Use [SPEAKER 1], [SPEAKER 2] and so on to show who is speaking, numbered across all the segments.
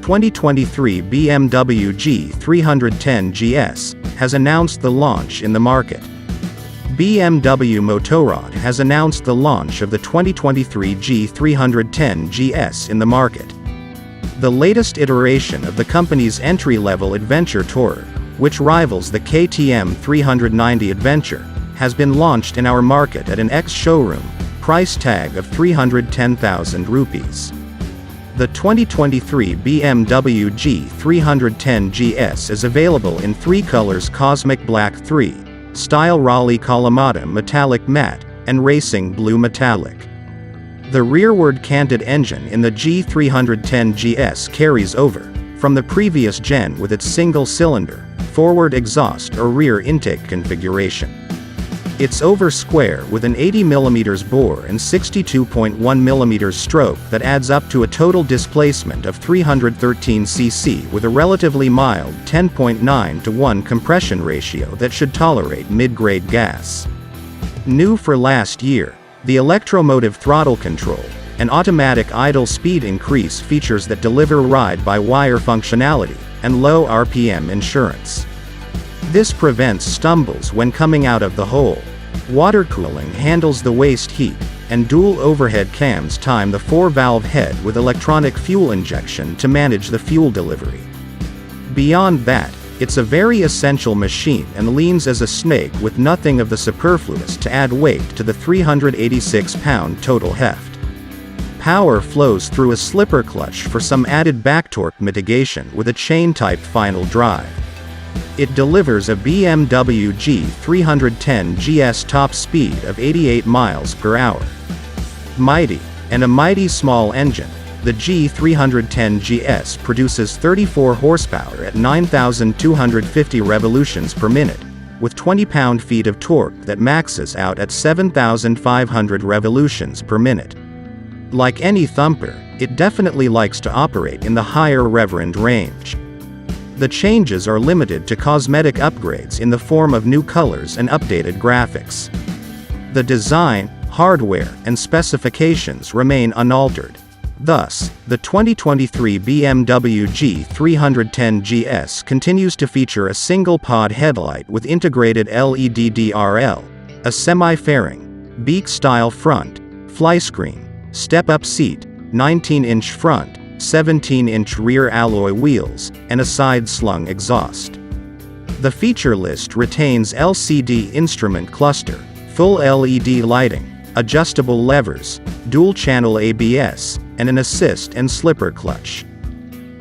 [SPEAKER 1] 2023 BMW G310GS has announced the launch in the market. BMW Motorrad has announced the launch of the 2023 G310GS in the market. The latest iteration of the company's entry-level adventure tourer, which rivals the KTM 390 Adventure, has been launched in our market at an ex-showroom price tag of 310,000 rupees. The 2023 BMW G310GS is available in three colors: Cosmic Black 3, Style Raleigh Kalamata Metallic Matte, and Racing Blue Metallic. The rearward canted engine in the G310GS carries over from the previous gen with its single-cylinder, forward exhaust or rear intake configuration. It's over square with an 80mm bore and 62.1mm stroke that adds up to a total displacement of 313 cc with a relatively mild 10.9:1 compression ratio that should tolerate mid-grade gas. New for last year, the electromotive throttle control, an automatic idle speed increase features that deliver ride-by-wire functionality, and low RPM insurance. This prevents stumbles when coming out of the hole. Water cooling handles the waste heat, and dual overhead cams time the 4-valve head with electronic fuel injection to manage the fuel delivery. Beyond that, it's a very essential machine and leans as a snake with nothing of the superfluous to add weight to the 386-pound total heft. Power flows through a slipper clutch for some added back torque mitigation with a chain-type final drive. It delivers a BMW G310GS top speed of 88 miles per hour. Mighty, and a mighty small engine, the G310GS produces 34 horsepower at 9,250 revolutions per minute, with 20 pound-feet of torque that maxes out at 7,500 revolutions per minute. Like any thumper, it definitely likes to operate in the higher reverend range. The changes are limited to cosmetic upgrades in the form of new colors and updated graphics. The design, hardware, and specifications remain unaltered. Thus, the 2023 BMW G310GS continues to feature a single-pod headlight with integrated LED DRL, a semi-fairing, beak-style front, fly screen, step-up seat, 19-inch front, 17-inch rear alloy wheels, and a side-slung exhaust. The feature list retains LCD instrument cluster, full LED lighting, adjustable levers, dual-channel ABS, and an assist and slipper clutch.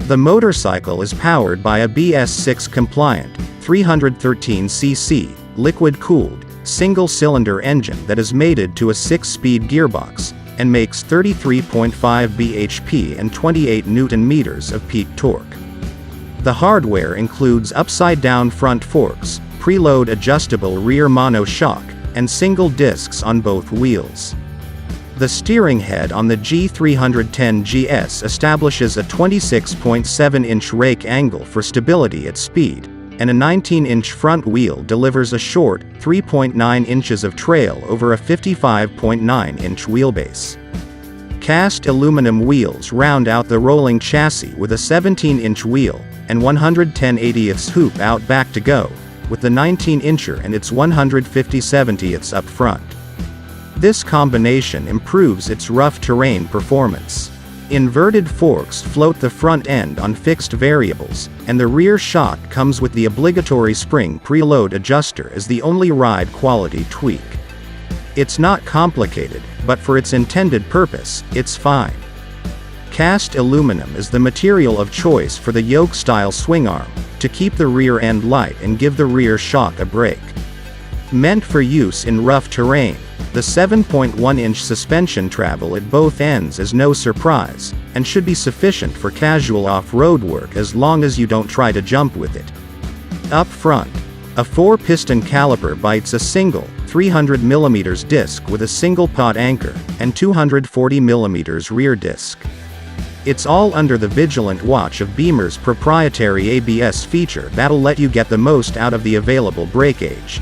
[SPEAKER 1] The motorcycle is powered by a BS6-compliant, 313cc, liquid-cooled, single-cylinder engine that is mated to a 6-speed gearbox, and makes 33.5 bhp and 28 Nm of peak torque. The hardware includes upside-down front forks, preload adjustable rear mono-shock, and single discs on both wheels. The steering head on the G310GS establishes a 26.7-inch rake angle for stability at speed, and a 19-inch front wheel delivers a short, 3.9 inches of trail over a 55.9-inch wheelbase. Cast aluminum wheels round out the rolling chassis with a 17-inch wheel, and 110/80ths hoop out back to go, with the 19-incher and its 150/70ths up front. This combination improves its rough terrain performance. Inverted forks float the front end on fixed variables, and the rear shock comes with the obligatory spring preload adjuster as the only ride quality tweak. It's not complicated, but for its intended purpose, it's fine. Cast aluminum is the material of choice for the yoke-style swing arm, to keep the rear end light and give the rear shock a break. Meant for use in rough terrain, the 7.1-inch suspension travel at both ends is no surprise, and should be sufficient for casual off-road work as long as you don't try to jump with it. Up front, a 4-piston caliper bites a single, 300mm disc with a single-pot anchor, and 240mm rear disc. It's all under the vigilant watch of Beamer's proprietary ABS feature that'll let you get the most out of the available brake age.